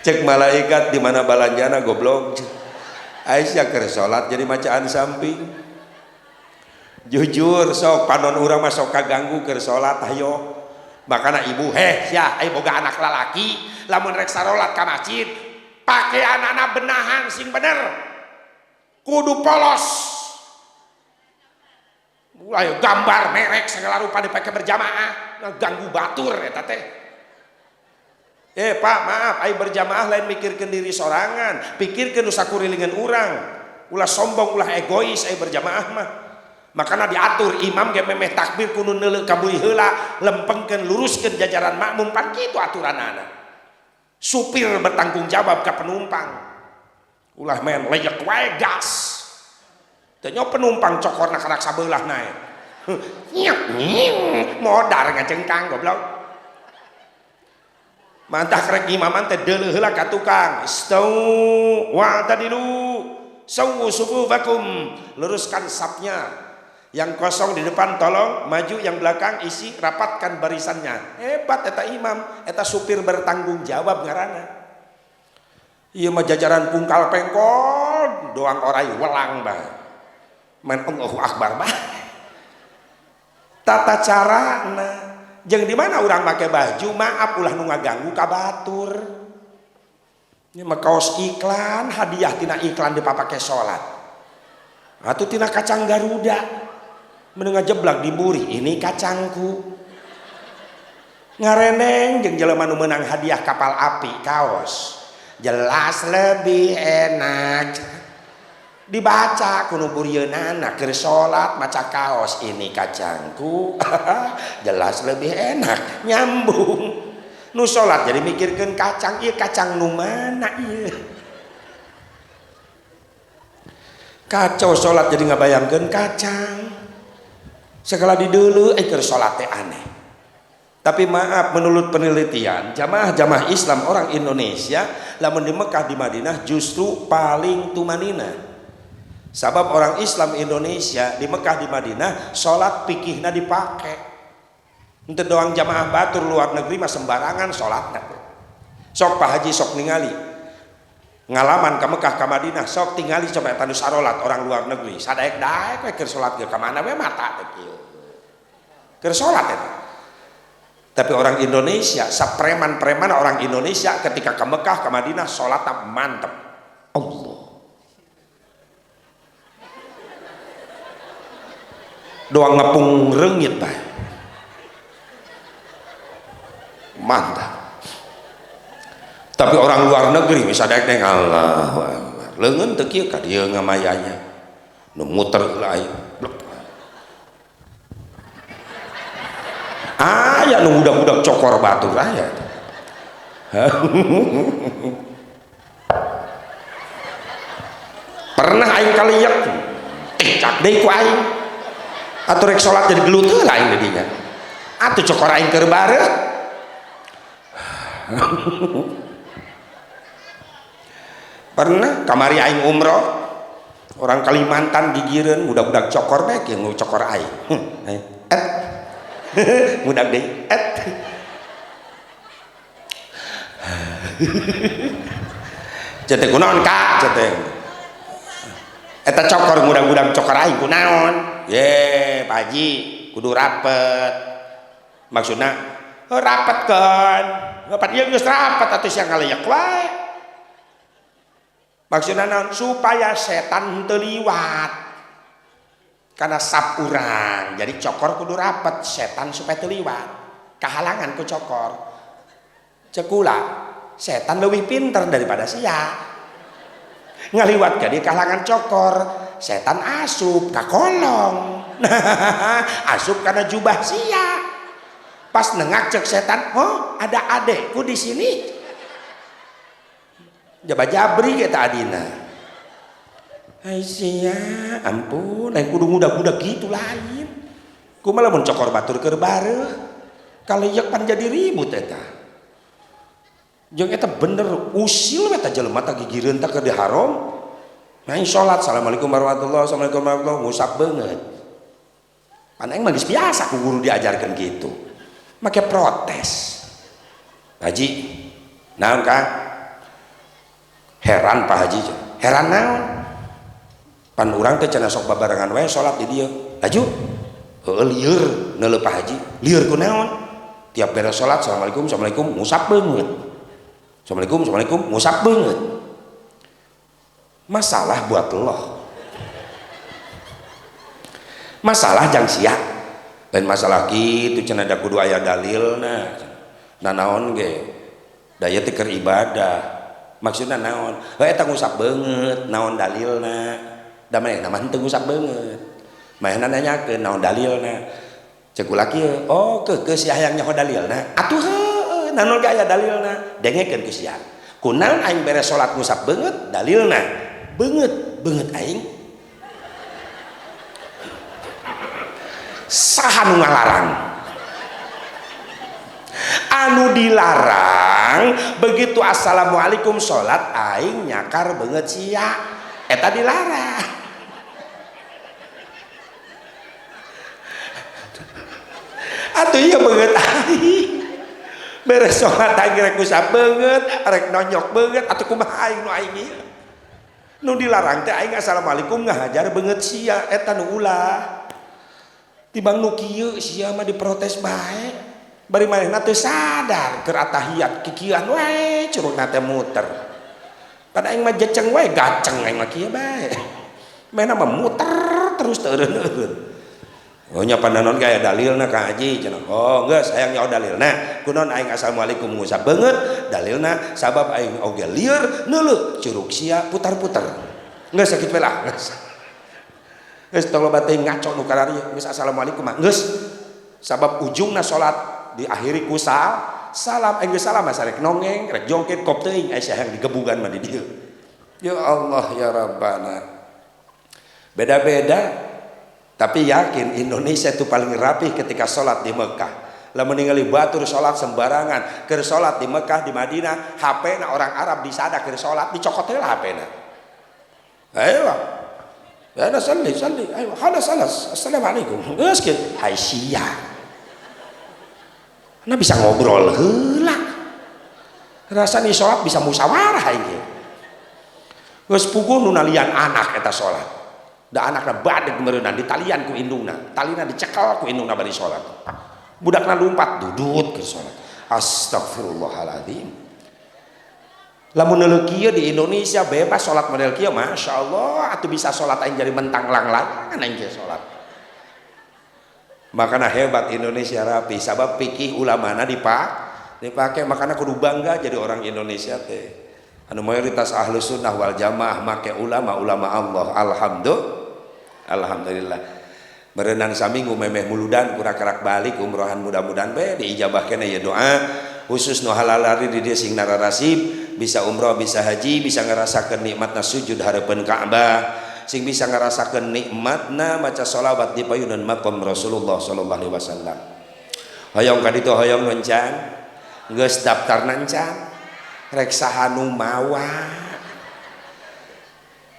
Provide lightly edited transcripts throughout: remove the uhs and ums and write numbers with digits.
Cek malaikat di mana balanjana goblok. Aisyah keur salat jadi macaan samping. Jujur sok panon urang mah sok kaganggu keur salat hayo. Makana ibu sia aya boga anak lalaki lamun rek sarolat ka masjid pakaianana benahan sing bener. Kudu polos. Ayo gambar merek segala rupa dipake berjamaah ngaganggu batur eta teh. Pak maaf ayo berjamaah lain mikirkeun diri sorangan, pikirkeun nu sakurilingan urang. Ulah sombong ulah egois ayo berjamaah mah. Makana diatur imam ge memeh takbir kudu neuleuh ka beuih heula, lempengkeun luruskeun jajaran makmum pan kitu aturanana. Supir bertanggung jawab ka penumpang. Ulah men leyek wae gas. Tanya penumpang cokorna karak sabelah naik. Modar ngacengkang goblok. Mantah krek imaman teh deuleuh heula ka tukang. Istau wa tadilu. Sawu sufufakum. Luruskan sapnya. Yang kosong di depan tolong, maju yang belakang isi, rapatkan barisannya. Hebat eta imam, eta supir bertanggung jawab ngaranna. Ieu mah jajaran pungkal pengkol, doang orai welang bae. Man Allahu Akbar bah. Tata carana jeung di mana urang make baju maaf ulah nu ngaganggu ka batur. Ieu mah kaos iklan, hadiah tina iklan dipapake salat. Atuh tina kacang Garuda. Meneng ngajeblak diburi ini kacangku. Ngareneng jeung jelema nu meunang hadiah kapal api kaos. Jelas lebih enak. Dibaca kuno burieunana keur salat maca kaos ini kacangku. Jelas lebih enak nyambung. Nu salat jadi mikirkeun kacang ieu kacang nu mana ieu. Kacau salat jadi ngabayangkeun kacang. Sekala dideuleuh keur salat teh aneh. Tapi maaf menurut penelitian jamaah-jamaah Islam orang Indonesia lamun di Mekah di Madinah justru paling tumanina. Sabab orang Islam Indonesia di Mekah di Madinah sholat pikihna dipake. Ente doang jamaah batur luar negeri mah sembarangan sholatna. Sok Pak Haji sok ningali ngalaman ke Mekah ke Madinah sok tingali coba tanu sarolat orang luar negeri sadaek-daek we keur sholat ge ka mana we mata teh kieu. Keur sholat eta. Tapi orang Indonesia sapreman-preman orang Indonesia ketika ke Mekah ke Madinah sholatna mantep. Allah. Doang ngepung reungit tah. Mantap. Tapi orang luar negeri misalnya deng Allahu Akbar. Leungeun teu kieu ka dieu ngamayanya. Nu muter heula aya. Aya nu budak-budak cokor batur aya. Pernah aing kaliyek. Cak deui ku aing. Atau rek sholat jadi gelut lain jadinya. Atuh cokor aing keur bareuh. Pernah kamari aing umroh orang Kalimantan gigireun budak-budak cokor bae kieu cokor aing. Budak deui. Cetek kunaon Kak cetek. Eta cokor budak-budak cokor aing kunaon? Ye, Pak Haji, kudu rapet. Maksudna rapetkeun. Rapet ieu geus rapet atuh sia ngaleyak wae. Maksudna naon? Supaya setan henteu liwat. Karena sap urang, jadi cokor kudu rapet, setan supaya teu liwat. Kahalangan ku cokor. Cekula, setan leuwih pinter daripada sia. Ngaliwat ka di kahalangan cokor. Setan asup ka kolong. Asup karena jubah sia. Pas nengak cek setan, oh ada adekku di sini. Jabri kita adina. Hai sia, ampun, lain kudu budak-budak gitu lain. Kumaha lamun cokor batur keur bareuh. Kaliyek pan jadi ribut eta. Jeung eta bener usil eta jelema teh gigireun teh keur di haram. Main sholat, assalamualaikum warahmatullahi wabarakatuh, assalamualaikum warahmatullahi wabarakatuh, ngusap banget. Paneng mah geus biasa ku guru diajarkan gitu. Make protes. Haji, naon Kang? Heran Pak Haji, heran naon? Pan urang teh cenah sok babarengan wae salat di dieu. Laju heueuh lieur neuleuh Pak Haji. Lieur ku naon? Tiap beres salat assalamualaikum assalamualaikum ngusap beungeut. Assalamualaikum assalamualaikum ngusap beungeut. Masalah buat Allah. Masalah jang sia. Lain masalah kitu cenah da kudu aya dalilna. Nanaon ge? Daya teh keur ibadah. Maksudna naon? Heuh eta ngusap beungeut, naon dalilna? Da manehna mah teu ngusap beungeut. Manehna nanyakeun naon dalilna? Ceuk ulah kieu, oh keukeuh sia hayang nyaho dalilna. Atuh heueuh, naon ge aya dalilna? Dengekeun ku sia. Kunaon aing beres salat ngusap beungeut? Dalilna beungeut aing. Saha nu ngalarang? Anu dilarang begitu assalamualaikum sholat aing nyakar beungeut sia eta dilarang. Atuh ieu beungeut aing beres sholat aing rek ngusap beungeut rek nonyok beungeut atuh kumaha aing nu aing ieu nu dilarang teh aing assalamualaikum ngahajar beungeut sia eta nu ulah tibang nu kieu sia mah diprotes bae. Bari manehna teu sadar keur atahiyat kikieuan wae curugna teh muter. Pada aing mah jeceng wae gaceng aing mah kieu bae. Manehna mah muter terus teu eureun-eureun. Oh nya pandanon ge aya dalilna Kang Haji cenah. Oh geus hayang nyaho dalilna. Kunaon aing assalamualaikum ngusap beungeut? Dalilna sabab aing oge lieur neuleuh curug sia putar-putar. Geus sakitu we lah. Geus tong loba teuing ngaco nu kararieu. Geus assalamualaikum mah geus sabab ujungna salat diakhiri ku salam geus salam sarek nongeng rek jongket kop teuing aya hayang digebugan mah di dieu. Ya Allah ya Rabbana. Beda-beda tapi yakin Indonesia itu paling rapih ketika salat di Mekah. Lamun ningali batur salat sembarangan, keur salat di Mekah di Madinah, HP-na orang Arab disada keur salat dicokot heula HP-na. Ayo. Ya salli. Ayo hadas. Assalamualaikum. Geus kieu. Hai sia. Nah bisa ngobrol heula. Rasana salat bisa musyawarah ieu. Geus puguh nu nalian anak eta salat. Da anakna badeg meureunan ditalian ku indungna. Talina dicekel ku indungna bari salat. Budakna lumpat dudut ke salat. Astagfirullahaladzim. Lamun neuleuh kieu di Indonesia bebas salat model kieu masyaallah atuh bisa salat aing jadi mentang lang-langan aing kieu salat. Makanya hebat Indonesia rapi sabab fikih ulamana dipake makanya kudu bangga jadi orang Indonesia teh anu mayoritas ahlu sunnah wal jamaah make ulama Allah. Alhamdulillah berenang saminggu memeh muludan kurak-kurak balik umrohan mudah-mudahan be diijabahkeun ya doa khusus nu halalari di dieu sing nararasib bisa umroh bisa haji bisa ngarasakeun nikmatna sujud hareupeun Ka'bah sing bisa ngarasakeun nikmatna maca sholawat di payunan maqam Rasulullah sallallahu alaihi wasallam. Hoyong ka ditu hoyong encan geus daftarna encan rek saha nu mawa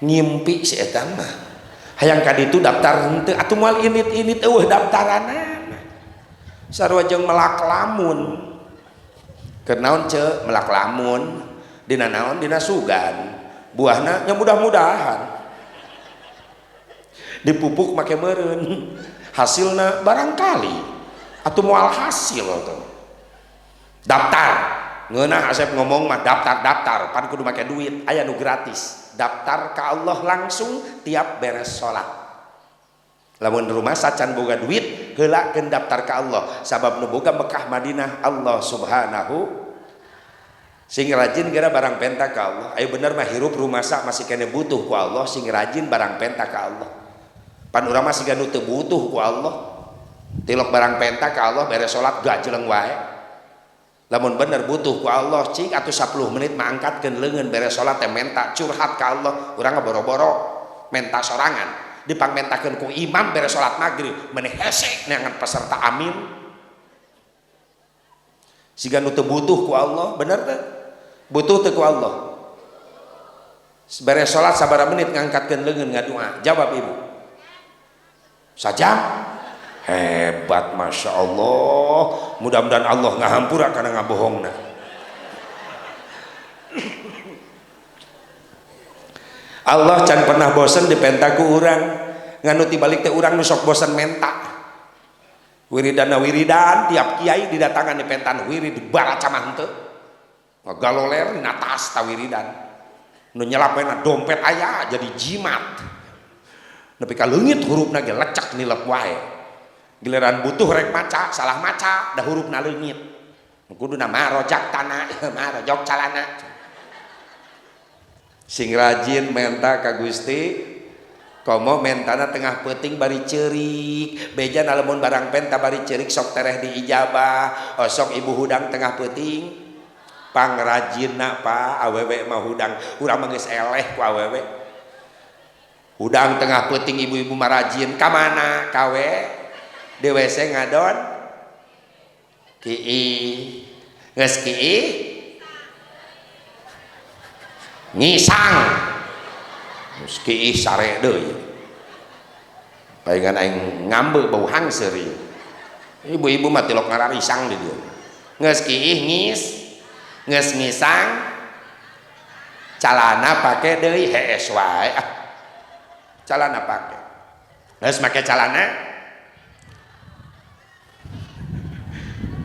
ngimpi si eta mah hayang ka ditu daftar henteu atuh moal init-init eueuh daftaranna sarua jeung melak lamun keur naon ce melak lamun dina naon dina sugan buahna nya mudah-mudahan dipupuk make meureun hasilna barangkali atuh moal hasil tuh daftar ngeunah Asep ngomong mah daftar pan kudu make duit aya nu gratis daftar ka Allah langsung tiap beres salat lamun rumah sacan boga duit heulakeun daftar ka Allah sabab nu boga Mekah Madinah Allah subhanahu sing rajin gara barang penta ka Allah aya bener mah hirup rumasa masih kene butuh ku Allah sing rajin barang penta ka Allah pan urang mah siga nu teu butuh ku Allah tilok barang penta ka Allah beres salat gajeleng wae lamun bener butuh ku Allah cing atuh 10 menit mah angkatkeun leungeun beres salat teh menta curhat ka Allah urang boro-boro menta sorangan dipangmentakeun ku imam beres salat maghrib meneh hese neangan peserta amin siga nu teu butuh ku Allah bener teh butuh teu ku Allah beres salat sabaraha menit ngangkatkeun leungeun ngadua jawab ibu sajam hebat masya Allah mudah-mudahan Allah ngahampura karena ngabohongna Allah can pernah bosen dipenta ku urang, nganu tibalik teh urang nu sok bosen menta. Wiridan tiap kiai didatangan dipentan wirid baraca mah henteu. Ngagaloler dina tas ta wiridan. Nu nyelapena dompet aya jadi jimat. Nepi ka leungit hurufna ge lecek nilep wae. Giliran butuh rek maca, salah maca, dah hurufna leungit. Kuduna marojak tanah, marojok calana. Sing rajin menta ka Gusti komo mentana tengah peuting bari ceurik beja lamun barang penta bari ceurik sok tereh diijabah sok ibu hudang tengah peuting pangrajinna pa awewe mah hudang urang mah geus eleh ku awewe hudang tengah peuting ibu-ibu mah rajin ka mana kawe di WC ngadon kieu geus kieu ngisang meski sare deui palingan aing ngambe bau hangser ibu-ibu mah tilok ngararisang di dieu geus kiih geus ngisang calana pake deui hees wae calana pake geus make calana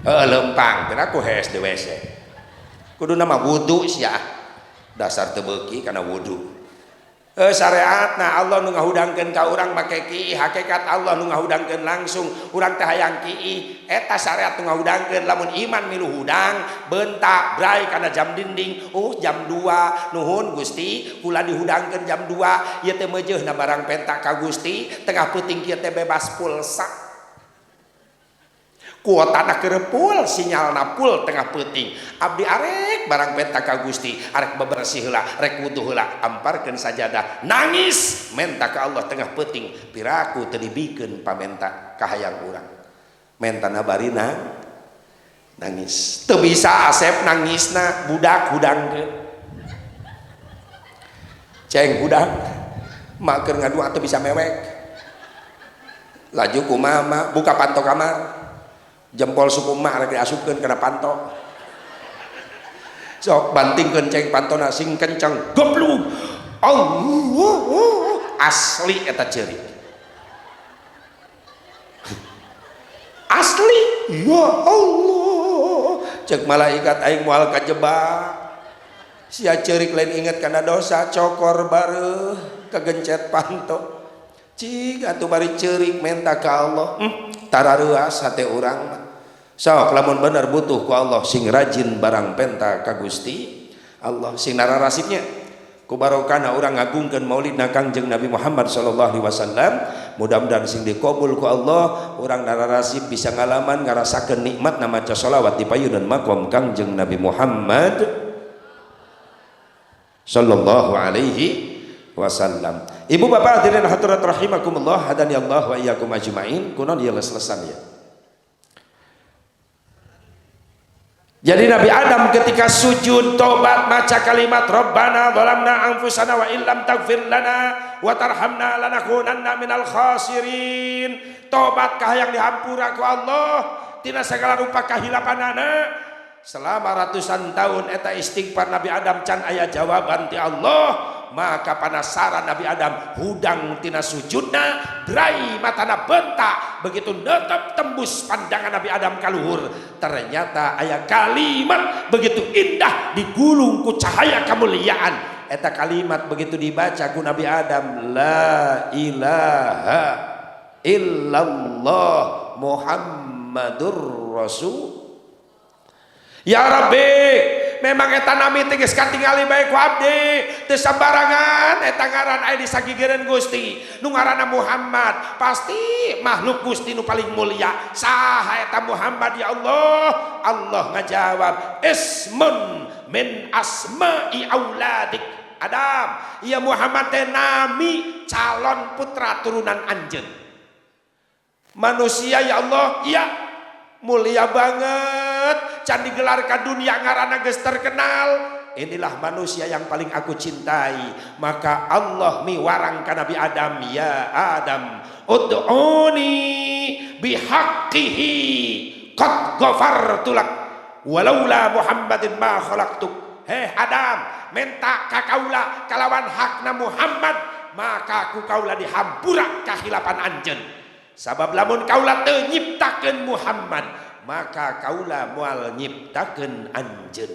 lempang teh aku hees di WC kuduna mah wudu sia dasar teu beuki kana wudu. Syariatna Allah nu ngahudangkeun ka urang make kieu hakikat Allah nu ngahudangkeun langsung urang teh hayang kieu eta syariat nu ngahudangkeun lamun iman milu hudang bentak brai kana jam dinding jam 2 nuhun Gusti kula dihudangkeun jam 2 ieu teh meujeuhna barang pentak ka Gusti tengah peuting kieu teh bebas pulsa kuotana kerepul sinyalna pul tengah peuting abdi arek barang penta ka Gusti arek bebersih heula rek wudu heula amparkeun sajadah nangis menta ka Allah tengah peuting piraku teu dibikeun pamenta ka hayang urang mentana bari nangis teu bisa asep nangisna budak hudangkeun ceng budak mak keur ngadua teu bisa mewek laju kumaha buka panto kamar jempol suku emak rek diasupkeun kana panto sok bantingkeun ceng pantona sing kenceng goblok Allah asli eta ceurik asli ya Allah cek malaikat aing moal kajebak sia ceurik lain inget kana dosa cokor bareuh kagencet panto cing atuh bari ceurik menta ka Allah tarareuas hate urang sok lamun bener butuh ku Allah sing rajin barang penta ka Gusti Allah sing nararasipnya ku barokahna urang ngagungkeun maulidna Kangjeng Nabi Muhammad sallallahu alaihi wasallam mudah-mudahan sing dikabul ku Allah urang nararasip bisa ngalaman ngarasakeun nikmat maca shalawat di payeunan maqam Kangjeng Nabi Muhammad sallallahu alaihi wasallam. Ibu bapak hadirin hadirat rahimakumullah hadani Allah wa iyyakum ajmain kunaon ieu lesan ya. Jadi Nabi Adam ketika sujud tobat maca kalimat Rabbana zalamna anfusana wa illam taghfir lana wa tarhamna lanakunanna minal khasirin. Tobat kahayang dihampura ku Allah tina segala rupa kahilapanana. Selama ratusan tahun eta istighfar Nabi Adam can aya jawaban ti Allah. Maka panasaran Nabi Adam hudang tina sujudna berai matana bentak begitu netep tembus pandangan Nabi Adam kaluhur ternyata aya kalimat begitu indah digulung ku cahaya kemuliaan eta kalimat begitu dibaca ku Nabi Adam la ilaha illallah Muhammadur Rasul ya Rabbi memang eta nami teh geus katingali bae ku abdi teu sambarangan eta ngaran aya di sagigireun Gusti nu ngaranna Muhammad pasti makhluk Gusti nu paling mulia saha eta Muhammad ya Allah Allah ngajawab ismun min asma'i auladik Adam ya Muhammad teh nami calon putra turunan anjeun manusia ya Allah iya mulia banget can digelar ka dunia ngaranna geus terkenal inilah manusia yang paling aku cintai maka Allah miwarang ka Nabi Adam ya Adam ud'uni bihaqqihi qad ghafartu lak walaula Muhammadin ma khalaqtuk heh Adam menta ka kaula kalawan hakna Muhammad maka ku kaula dihampura kahilapan anjeun sabab lamun kaula teu nyiptakeun Muhammad maka kaula moal nyiptakeun anjeun.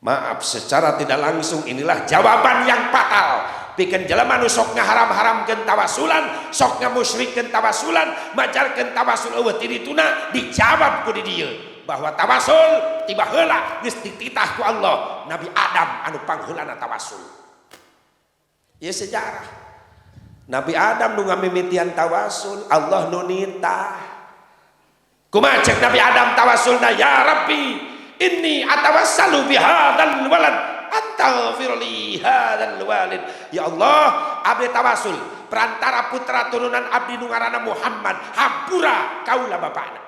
Maaf secara tidak langsung inilah jawaban yang fatal pikeun jelema nu sok ngaharam-haramkeun tawasulan sok ngamusyrikkeun tawasulan majarkeun tawasul eueuh ti dituna dijawab ku di dieu bahwa tawasul tiba heula geus dititah ku Allah Nabi Adam anu pangheulana tawasul. Ieu sejarah Nabi Adam nu ngamimitian tawasul Allah nu nitah. Kumaha cek Nabi Adam tawasulna ya Rabbi inni atawassalu bihadzal walad astaghfirli hadzal walid ya Allah abdi tawasul perantara putra turunan abdi nu ngaranna Muhammad hampura kaula bapana.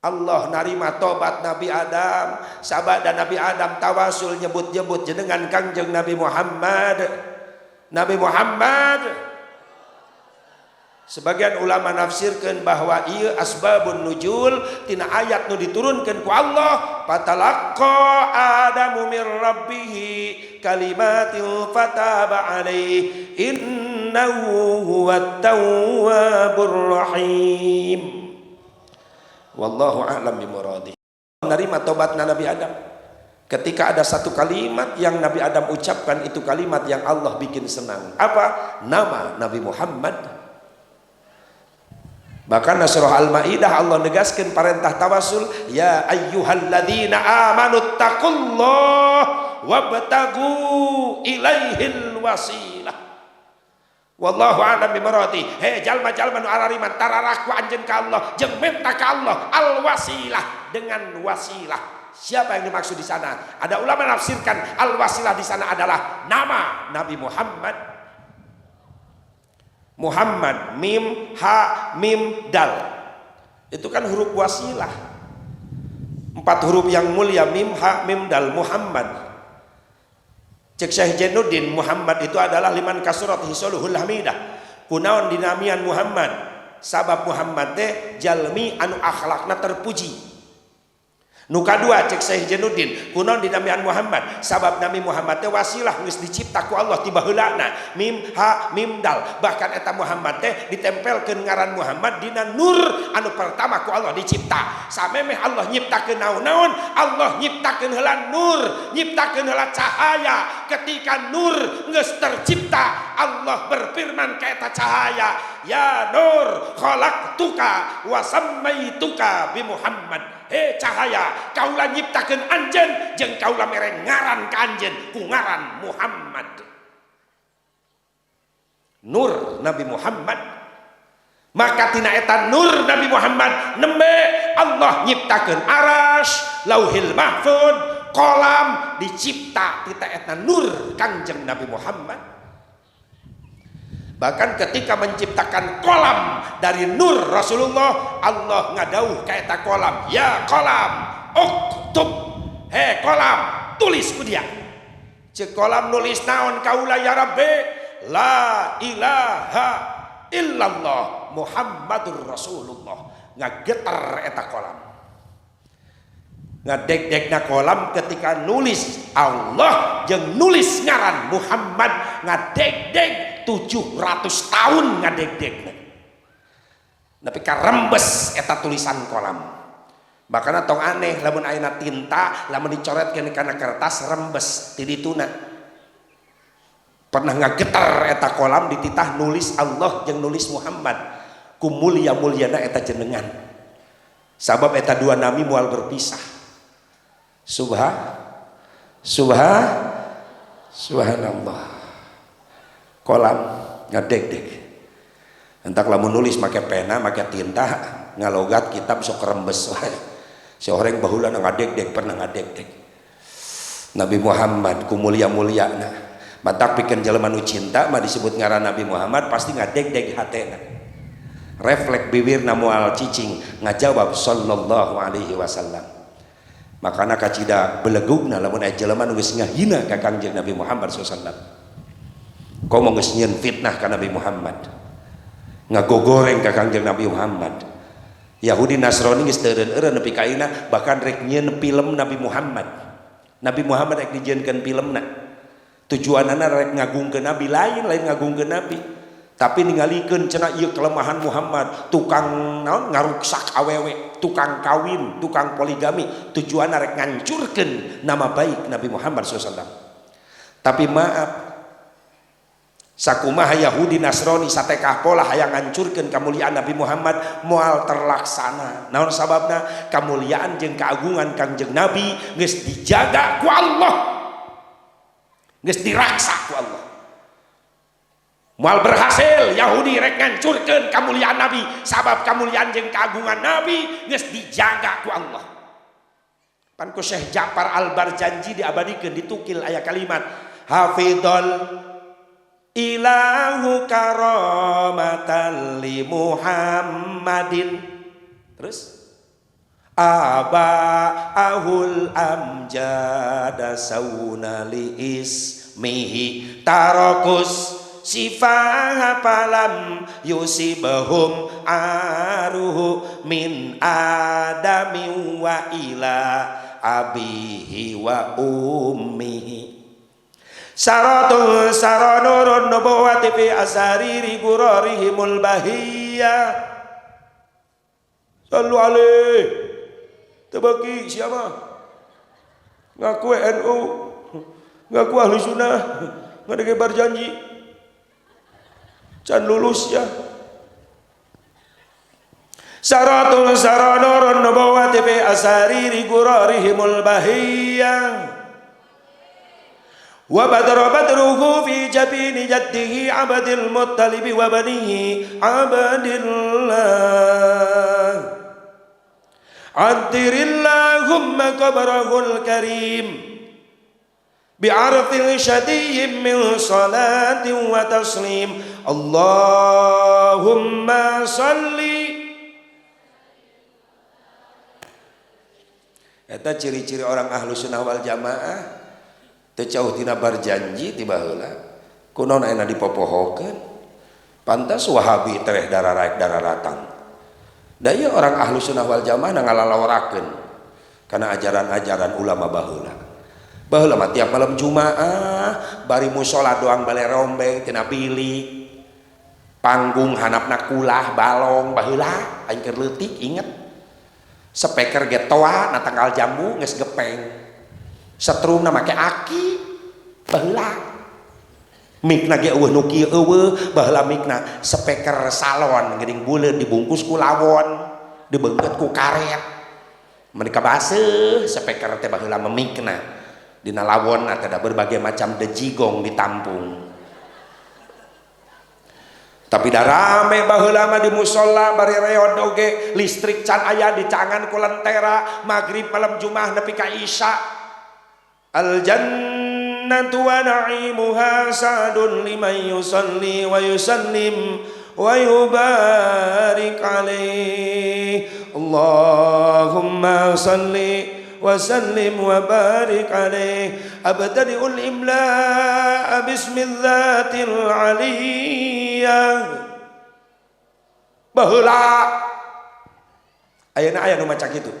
Allah narima tobat Nabi Adam sabada Nabi Adam tawasul nyebut-nyebut jenengan Kangjeng Nabi Muhammad. Sebagian ulama nafsirkeun bahwa ieu asbabun nuzul tina ayat nu diturunkeun ku Allah fatalaqqa adamu mir rabbih kalimatin fataba alaihi innahu huwat tawwabur rahim. Wallahu a'lam bimuradihi. Menerima tobatna Nabi Adam ketika ada satu kalimat yang Nabi Adam ucapkan itu kalimat yang Allah bikin senang. Apa? Nama Nabi Muhammad. Bahkan surah Al-Maidah Allah negaskan perintah tawasul ya ayyuhalladzina amanu taqullah wabtagu ilaihil wasilah wallahu a'lam bimarati. He jalma-jalma nu arariman tararah ku anjeun ka Allah jeung minta ka Allah al wasilah dengan wasilah. Siapa yang dimaksud di sana? Ada ulama nafsirkan al wasilah di sana adalah nama Nabi Muhammad. Muhammad mim ha mim dal itu kan huruf wasilah 4 huruf yang mulia mim ha mim dal Muhammad. Cek Syekh Jainuddin Muhammad itu adalah liman kasurat hisoluhul hamidah kunaon dinamian Muhammad sabab Muhammad teh jalmi anu akhlakna terpuji. Nu kadua cek Syekh Jainuddin kunaon dinamian Muhammad sabab Nabi Muhammad teh wasilah geus dicipta ku Allah ti baheulana mim ha mim dal bahkan eta Muhammad teh ditempelkeun ngaran Muhammad dina nur anu pertama ku Allah dicipta samemeh Allah nyiptakeun naon-naon Allah nyiptakeun heula nur nyiptakeun heula cahaya ketika nur geus tercipta Allah berfirman ka eta cahaya ya nur khalaqtuka wa sammaituka bi Muhammad. He cahaya kaula nyiptakeun anjeun jeung kaula mere ngaran ka anjeun ku ngaran Muhammad. Nur Nabi Muhammad maka tina eta nur Nabi Muhammad nembe Allah nyiptakeun arasy lauhil mahfud kolam dicipta tina eta nur Kangjeng Nabi Muhammad. Bahkan ketika menciptakan kolam dari nur Rasulullah Allah ngadauh ka eta kolam ya kolam uktub he kolam tulis ku dia cek kolam nulis naon kaula ya Rabbi la ilaha illallah Muhammadur Rasulullah ngageter eta kolam ngadeg-degna kolam ketika nulis Allah jeung nulis ngaran Muhammad ngadeg-deg 700 tahun ngadeg-degna tapi karembes eta tulisan kolam makanya tong aneh lamun ayeuna tinta lamun dicoretkeun kana kertas rembes ti dituna pernah ngageter eta kolam dititah nulis Allah jeung nulis Muhammad ku mulia-muliana eta jenengan sabab eta dua nami moal berpisah subhanallah kolam ngadeg-deg entak lamun nulis make pena make tinta ngalogat kitab sok rembes wae seorang baheula ngadeg-deg pernah ngadeg-deg Nabi Muhammad ku mulia-muliana matak pikeun jelema nu cinta mah disebut ngaran Nabi Muhammad pasti ngadeg-deg hatena refleks bibirna moal cicing ngajawab sallallahu alaihi wasallam makana kacida belegugna lamun aya jelema nu geus ngahina ka Kangjeng Nabi Muhammad sallallahu alaihi wasallam kau mau ngesnyen fitnah ke Nabi Muhammad ngagogoreng ke Kangjeng Nabi Muhammad Yahudi Nasrani geus teu eureun nepi ka ayeuna, bahkan rek nyieun film Nabi Muhammad. Nabi Muhammad rek dijieunkeun filmna. Tujuanana rek ngagungkeun Nabi, lain ngagungkeun Nabi. Tapi ningalikeun cenah ieu kelemahan Muhammad, tukang naon ngaruksak awewe, tukang kawin, tukang poligami, tujuanna rek ngancurkeun nama baik Nabi Muhammad SAW. Tapi maaf, sakumaha Yahudi Nasrani satekah pola hayang ngancurkeun kamuliaan Nabi Muhammad moal terlaksana. Naon sababna? Kamuliaan jeung keagungan Kangjeng Nabi geus dijaga ku Allah, geus diraksa ku Allah. Moal berhasil Yahudi rek ngancurkeun kamuliaan Nabi, sabab kamuliaan jeung keagungan Nabi geus dijaga ku Allah. Pan ku Syekh Ja'far Al-Barjanji diabadikeun ditukil aya kalimat hafidhal ilahu karamatan li Muhammadin. Terus aba'ahul amjada sauna li ismihi tarakus sifah palam yusibahum aruhu min adami wa ila abihi wa ummihi Saratul saranurun nubuwati fi asariri gurarihimul bahiyah. Sallu alaih. Tebaki siapa? Ngaku NU, ngaku ahli sunnah, ngadege berjanji. Can lulus ya. Saratul saranurun nubuwati fi asariri gurarihimul bahiyah. Wa badra badruhu fi jabini jaddihi abdil muttalib wa banihi abdillah addirillahumma qabrahul karim bi'arfil syadiyyin min salatin wa taslim Allahumma salli. Eta ciri-ciri orang ahlu sunnah wal jamaah teu jauh tina berjanji ti baheula kunaon ayeuna dipopohokeun. Pantas Wahabi tereh dararaek dararatang da ieu orang ahlu sunnah wal jamaah ngalalawarakeun kana ajaran-ajaran ulama baheula. Baheula mah tiap malam Jumaah bari mushola doang bale rombeng tina bilik panggung hanapna kulah balong baheula aing keur leutik inget speaker ge toa na tanggal jambu geus gepeng setrumna make aki baheula mikna ge eueuh nu kieu eueuh baheula mikna speaker salon geuning buleud dibungkus ku lawon dibeungkeut ku karet mereka baseuh speaker teh baheula memikna dina lawon teh ada berbagai macam dejigong ditampung. Tapi dah rame baheula mah di mushola bari reod oge listrik can aya dicangan ku lentera magrib malam Jumaah nepi ka isya. Al jannatu wa na'imuha sa'dun liman yusalli wa yusallim wa yubarik alaih. Allahumma salli wa sallim wa barik alaih. Abtadi'ul imla'a bismillatil aliyah. Baheula ayeuna aya nu maca kitu.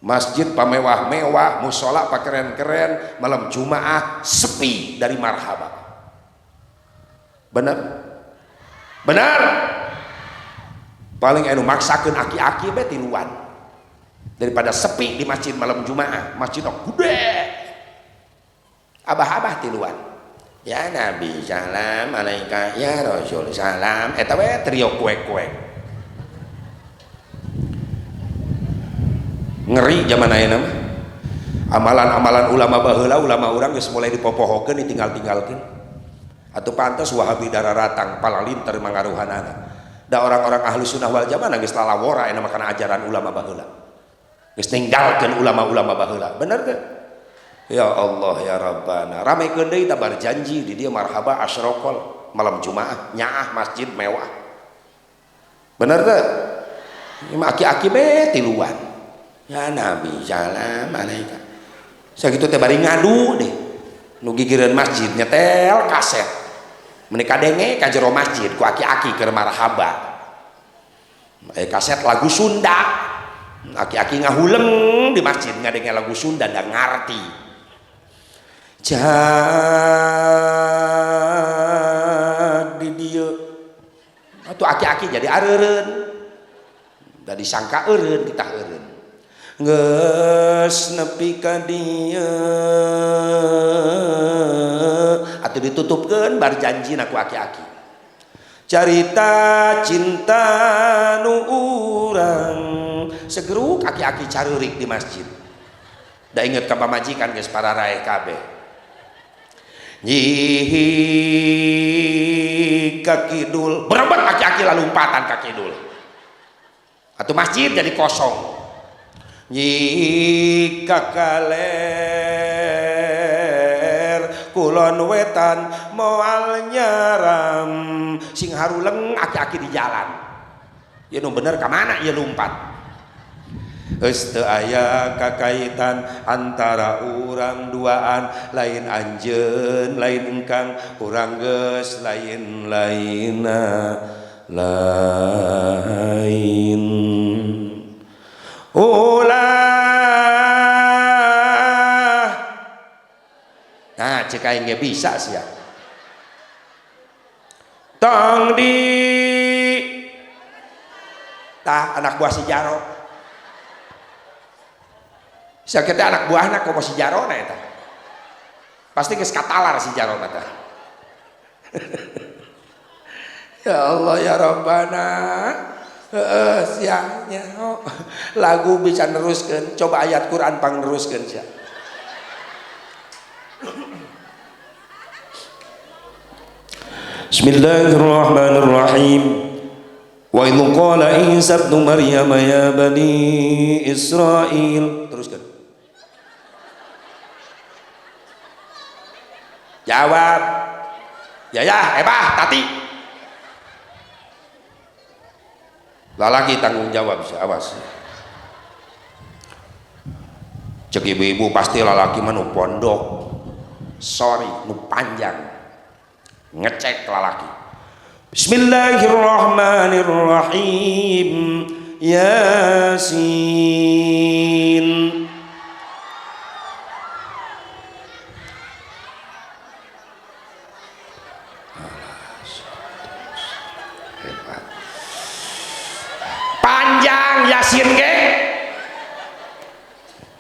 Masjid pamewah-mewah, mushola pakeren-keren, malam Jumaah sepi dari marhaba. Benar? Benar? Paling anu maksakeun aki-aki be tiluan daripada sepi di masjid malam Jumaah. Masjid gede, abah-abah tiluan. Ya Nabi salam alaika, ya Rasul salam, eta we trio kuek-kuek. Ngeri zaman ayeuna mah amalan-amalan ulama baheula ulama urang geus mulai dipopohokeun ditinggal-tinggalkeun atuh pantes Wahabi dararatang palalinter mangaruhanana da orang-orang ahli sunnah wal jamaah geus lalawora aya kana ajaran ulama baheula geus ninggalkeun ulama-ulama baheula. Bener teh? Ya Allah ya Rabbana ramekeun deui ta berjanji di dieu marhaba asyraqal malam Jumaah nyaah masjid mewah. Bener teh? Ieu aki-aki be tiluan. Ya Nabi salam alaika sakitu teh bari ngadu deh nu gigireun masjid nyetel kaset meuni kadenge ka jero masjid ku aki-aki keur marhaba kaset lagu Sunda, aki-aki ngahuleng di masjid ngadenge lagu Sunda dan ngarti. Jadi dia atuh aki-aki jadi areureun da disangka eureun kita eureun geus nepi ka dieu atuh ditutupkeun bar janjina ku aki-aki carita cinta nu urang segeruk aki-aki carurik di masjid da inget ka pamajikan geus pararae kabeh nyi kakidul berebet aki-aki lalu lompatan kakidul atau masjid jadi kosong nyi kakaler kulon wetan moal nyaram sing haruleng aki-aki di jalan ya nu bener kamana ya lompat geus teu aya kakaitan antara urang duaan lain anjeun lain engkang urang geus lain-laina lain ulah nah cek aing ge bisa sia tong di tah anak buah si Jaro sakit anak buahna kok si Jarona eta pasti geus katalar si Jarona teh ya Allah ya Rabbana sianya lagu bisa neruskeun coba ayat Quran pang neruskeun sia Bismillahirrahmanirrahim wa idh qala Isa ibnu Maryam ya bani Israil teruskan jawab ya tati lalaki tanggung jawab awas cek ibu-ibu pasti lalaki mah nu pondok sorry nu panjang ngecek lalaki Bismillahirrahmanirrahim Yasin panjang Yasin ge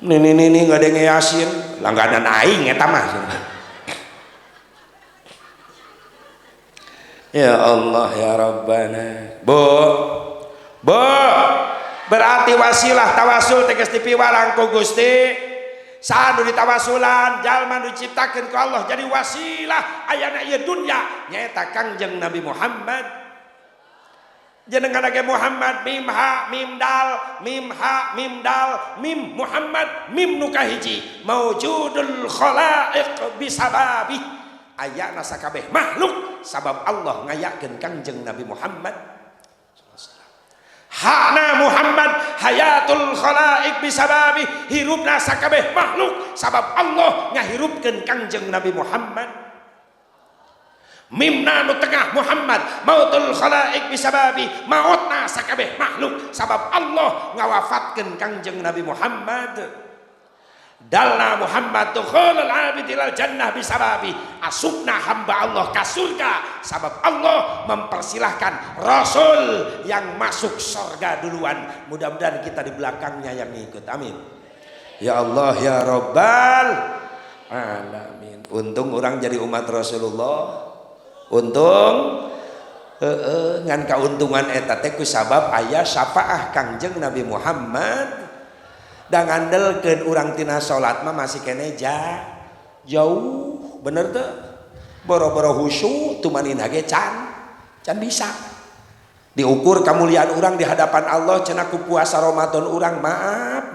nih nggak ada Yasin langganan aing eta mah ya Allah ya Rabbana bu berarti wasilah tawasul tegas dipiwarang ku Gusti sanu ditawasulan jalma diciptakeun ku Allah jadi wasilah ayana ieu dunya nyaeta Kangjeng Nabi Muhammad jenengan ge Muhammad mim ha mim dal mim ha mim dal mim Muhammad mim nu kahiji maujudul khalaiq bisababi ayana sakabeh makhluk sabab Allah ngayakeun Kangjeng Nabi Muhammad hakna Muhammad hayatul khalaiq bisababi hirupna sakabeh makhluk sabab Allah ngahirupkeun Kangjeng Nabi Muhammad mimna nu tengah Muhammad mautul khalaiq bisababi mautna sakabeh makhluk sabab Allah ngawafatkeun Kangjeng Nabi Muhammad dalna Muhammad dukhulul abid ilal jannah bisababi asupna hamba Allah ka surga sabab Allah mempersilahkan Rasul yang masuk surga duluan mudah-mudahan kita di belakangnya yang ikut amin ya Allah ya Rabbal alamin untung orang jadi umat Rasulullah untung ngan kauntungan eta teh ku sabab aya syafaah Kangjeng Nabi Muhammad da ngandelkeun urang tina salat mah masih kene jauh bener teu boro-boro khusyuk tumanina ge can bisa diukur kemuliaan urang di hadapan Allah cenah ku puasa Ramadan urang maaf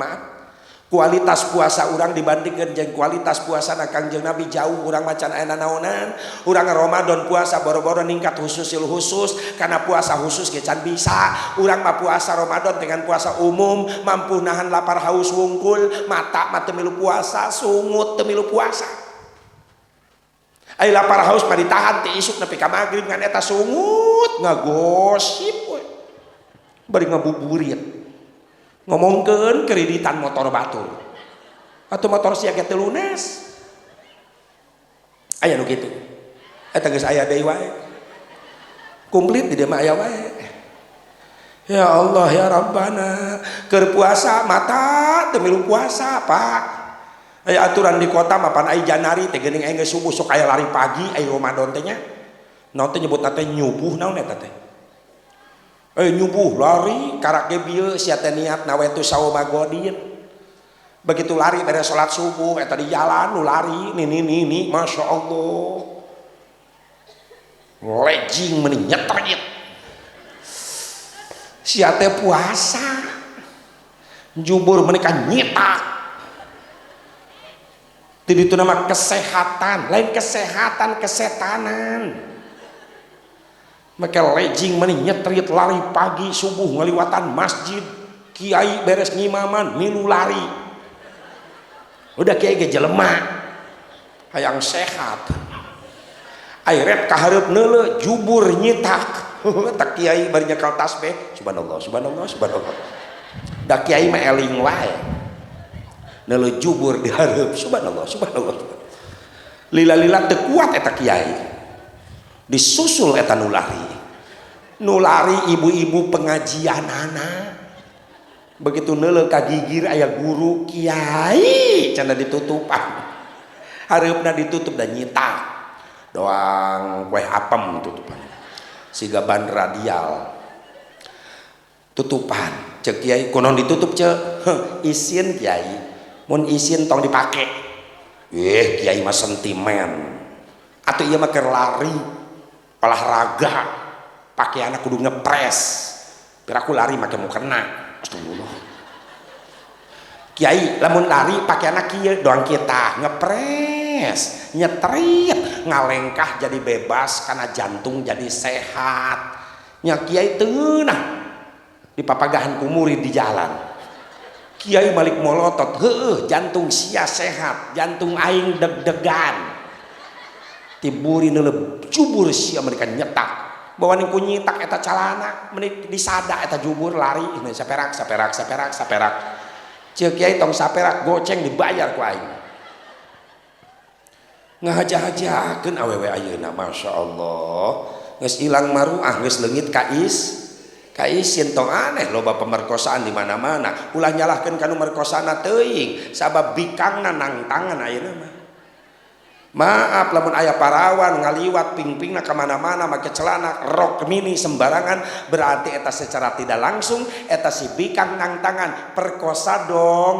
kualitas puasa urang dibandingkan jeung kualitas puasa Kangjeng Nabi jauh urang macan aya naonan urang Ramadan puasa boro-boro ningkat khususil khusus karena puasa khusus ge can bisa urang mah puasa Ramadan dengan puasa umum mampu nahan lapar haus wungkul mata teu milu puasa sungut teu milu puasa ai lapar haus mah ditahan ti isuk nepi ka magrib ngan eta sungut ngagosip we bari ngabuburit ngomongkeun kreditan motor batur atau motor siaga teu lunas aya nu kitu eta geus aya deui wae komplit di dieu mah aya wae. Ya Allah ya Rabbana keur puasa mata teu milu puasa Pak. Aya aturan di kota mah pan aya Janari teh geuning aya geus subuh sok aya lari pagi aya Ramadan teh nya. Naon teh nyebutna teh nyubuh naon eta teh? Nyubuh lari karake bieu sia teh niat nawaitu sauma godin. Begitu lari dari salat subuh eta di jalan nu lari nini Masya Allah. Lejing meni nyetrit. Sia teh puasa jubur menikah nyitak jadi itu nama kesehatan lain kesehatan kesetanan maka lejing meni nyetrit lari pagi subuh ngaliwatan masjid kiai beres ngimaman milu lari udah kiai ge jelema hayang sehat airet kahareup neuleuh jubur nyitak tak kiai bari nyekal tasbih subhanallah da kiai mah eling wae neuleuh jubur dihareup subhanallah lila-lila teu kuat eta kiai disusul eta nu lari ibu-ibu pengajianana begitu neuleuh ka gigir aya guru kiai cenah ditutupan hareupeuna ditutup dan nyitak doang kue apem tutupan siga ban radial tutupan cek kiai kunon ditutup cek isin kiai mun isin tong dipake kiai mah sentimen atuh ieu mah keur lari olahraga pakaianna kudu ngepres piraku lari make mukena astagfirullah kiai lamun lari pakaianna kieu doang kita ngepres nyetrit ngalengkah jadi bebas karena jantung jadi sehat nya kiai teu nah di papagahan ku murid di jalan kiai balik molotot heueuh jantung sia sehat jantung aing deg-degan tiburi neuleuh jubur sia mereka nyetak bawa ning ku nyitak eta calana menik disada eta jubur lari saperak ceuk kiai tong saperak goceng dibayar ku aing ngahaja-hajakeun awewe ayeuna Masya Allah geus ilang maruah geus leungit kaisin tong aneh loba pemerkosaan di mana-mana ulah nyalahkeun kanu merkosana teuing sabab bikangna nang tangan ayeuna mah maaf lamun aya parawan ngaliwat ping-pingna ka mana-mana make celana rok mini sembarangan berarti eta secara tidak langsung eta si bikang nang tangan perkosa dong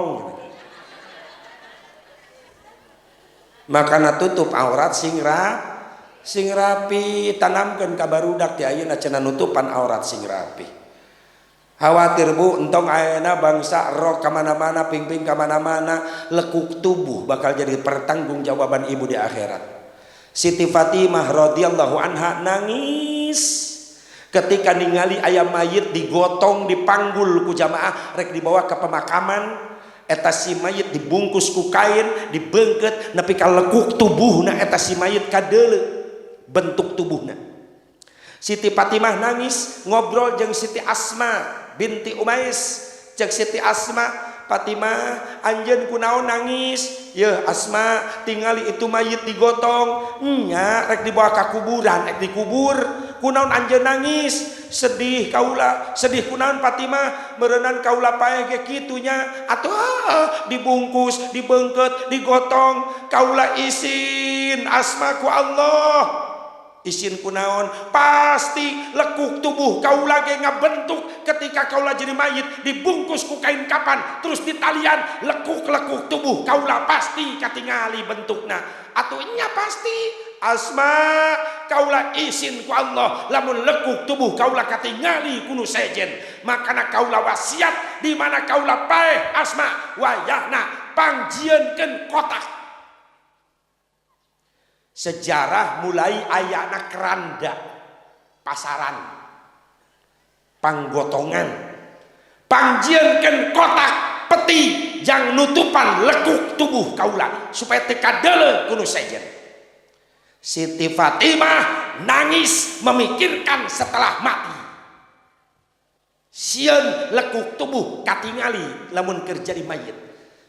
makana tutup aurat sing rapi tanamkeun ka barudak ti ayeuna cenah nutupan aurat sing rapi khawatir bu entong ayeuna bangsa rok ka mana-mana ping-ping ka mana-mana lekuk tubuh bakal jadi pertanggungjawaban ibu di akhirat. Siti Fatimah radhiyallahu anha nangis ketika ningali aya mayit digotong dipanggul ku jamaah rek dibawa ke pemakaman eta si mayit dibungkus ku kain dibeungkeut nepi ka lekuk tubuhna eta si mayit kadeuleu bentuk tubuhna. Siti Fatimah nangis ngobrol jeung Siti Asma binti Umais cek Siti Asma Fatimah anjeun kunaon nangis yeuh Asma tingali itu mayit digotong nya rek dibawa ka kuburan rek dikubur kunaon anjeun nangis sedih kaula sedih kunaon Fatimah meureunnan kaula paeh ge kitu nya atuh dibungkus dibeungkeut digotong kaula isin Asma ku Allah isin kunaon pasti lekuk tubuh kaula ge ngabentuk ketika kaula jadi mayit dibungkus ku kain kapan terus ditalian lekuk-lekuk tubuh kaula pasti katingali bentukna atuh nya pasti Asma kaula isin ku Allah lamun lekuk tubuh kaula katingali kuno sejen makana kaula wasiat di mana kaula paeh Asma wayahna pangjieunkeun kotak. Sejarah mulai ayana keranda pasaran panggotongan pangjieunkeun kotak peti jang nutupan lekuk tubuh kaula supaya teu kadeuleu kuno sejen. Siti Fatimah nangis memikirkan setelah mati. sieun lekuk tubuh katingali lamun kerja di mayit.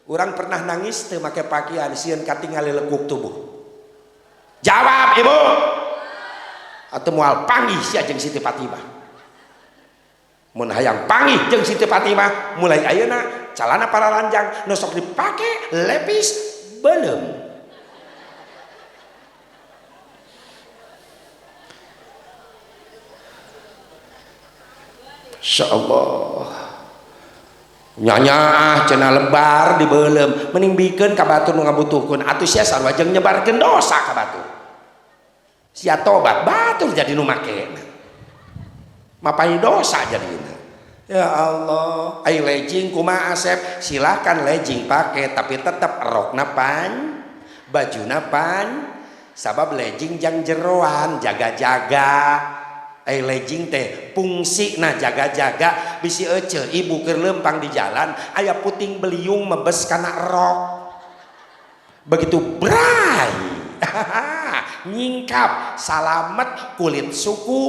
Orang pernah nangis teu make pakaian sieun katingali lekuk tubuh. Jawab ibu. Atau moal panggih sia jeung Siti Fatimah. Mun hayang panggih jeung Siti Fatimah mulai ayeuna calana para ranjang nu sok dipake lepis beuleum. Insyaallah nyanya cenah lebar di beuleum mending bikeun ka batur nu ngabutuhkeun atuh sia sarua jeung nyebarkeun dosa ka batur. Sia tobat batur jadi nu make mapai dosa jadina. Ya Allah, ai legging kumaha Asep? Silakan legging pakai tapi tetap rokna pan, bajuna pan. Sabab legging jang jeroan jaga-jaga. Ai legging teh fungsina jaga-jaga bisi ece ibu keur leumpang di jalan aya puting beliung mebes kana rok. Begitu bray. Nyingkap salamet kulit suku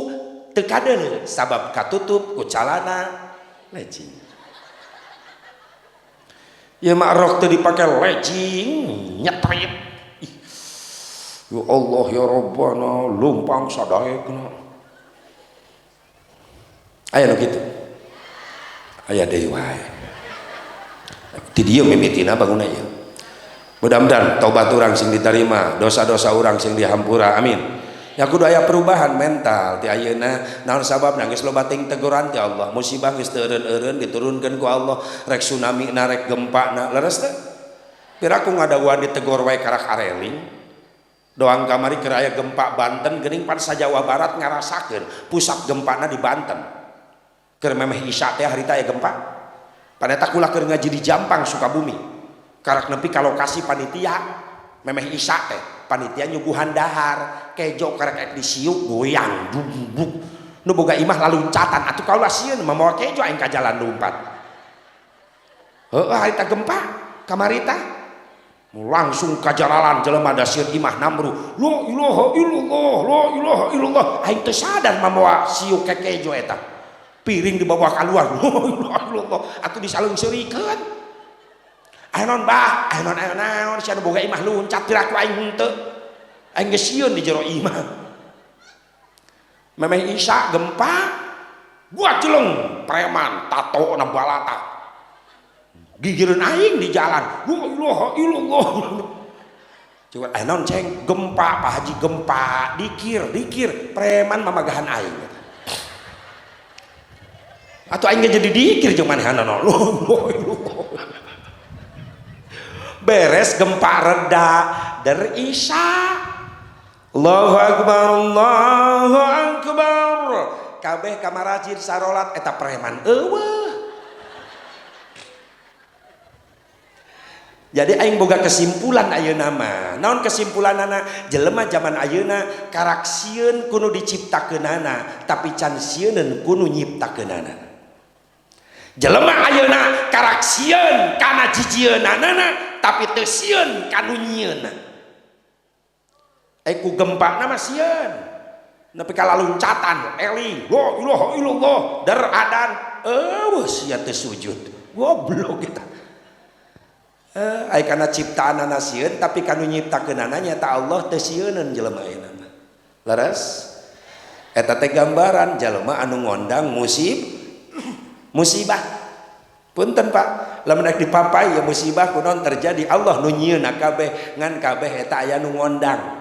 teu kadeuleu sabab katutup ku calana legging. Ya mak rok teu dipake legging nyetrip. Ya Allah ya Rabbana lumpang sadaekna. Aya nu kitu. Aya deui wae. Ti dieu mimitina bangun aya. Mudah-mudahan taubat orang sing diterima, dosa-dosa orang sing dihampura, amin. Ya kudu aya perubahan mental ti ayeuna naon sabab nangis loba ting teguran ti Allah, musibah geus teu eureun-eureun diturunkeun ku Allah, rek tsunami na rek gempa na leres teh. Piraku ngadaguan ditegur wae karak areling. Doang kamari keur aya gempa Banten geuning pan sajawa barat ngarasakeun pusat gempana di Banten. Keur memeh isya teh harita aya gempa. Paneta kula keur ngaji di Jampang Sukabumi. Karak nepi ka lokasi panitia memeh isya teh panitia nyuguhan dahar kejo karak ek disiuk goyang buk nu boga imah laluncatan atuh kaula sieun mamawa kejo aing ka jalan lumpat heueuh harita gempa kamarita langsung ka jalalan jelema da sieun imah namru la ilaha illallah la ilaha illallah aing teu sadar mamawa siuk ke kejo eta piring dibawa keluar la ilaha illallah atuh disalungseurikeun. Ayeuna bah, ayeuna naon sia nu boga imah luncat tiraku aing henteu. Aing geus sieun di jero imah. Memeh isya gempa, buat jeleng preman tato na balata. Gigireun aing di jalan. La ilaha illallah. Coba naon ceng gempa Pak Haji gempa, dikir preman mamagahan aing. Atuh aing jadi dikir jeung manehna no. La ilaha illallah. Beres gempa reda dari isya Allahu Akbar Allahu Akbar kabeh kamarajin sarolat eta preman eueuh. Jadi aing boga kesimpulan ayeuna mah naon kesimpulanana jelema zaman ayeuna karak sieun kudu diciptakeunana tapi can sieuneun kudu nyiptakeunana. Jelema ayeuna karak sieun kana jijieunana tapi teu sieun kanu nyieunna. Ku gempa nama sieun. Nepi ka laluncatan eling, la ilaha illallah, dar adan, eueuh sia teu sujud. Goblok kita. Ai kana ciptaanana sieun tapi kanu nyiptakeunana nyata Allah teu sieuneun jelema ayeuna. Leres? Eta teh gambaran jelema anu ngondang musibah. Punten Pak, lamun rek dipapai ya musibah kunaon terjadi Allah nu nyieunna kabeh ngan kabeh eta aya nu ngondang.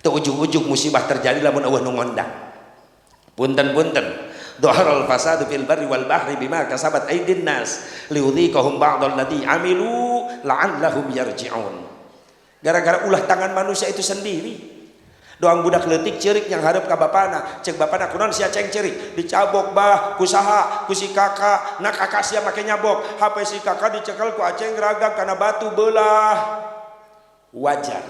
Teu ujug-ujug musibah terjadi lamun eueuh nu ngondang. Punten. Dhaharal fasadu fil barri wal bahri bima kasabat aydin nas liudhiqahum ba'dal ladzi amilu la'allahum yarji'un. Gara-gara ulah tangan manusia itu sendiri. Doang budak leutik ceurik yang hareup ka bapana, cek bapana kunaon sia ceng ceurik, dicabok bah kusaha ku si kakak, na kakak sia make nyabok, HP si kakak dicekel ku aceng geragak kana batu beulah. Wajar.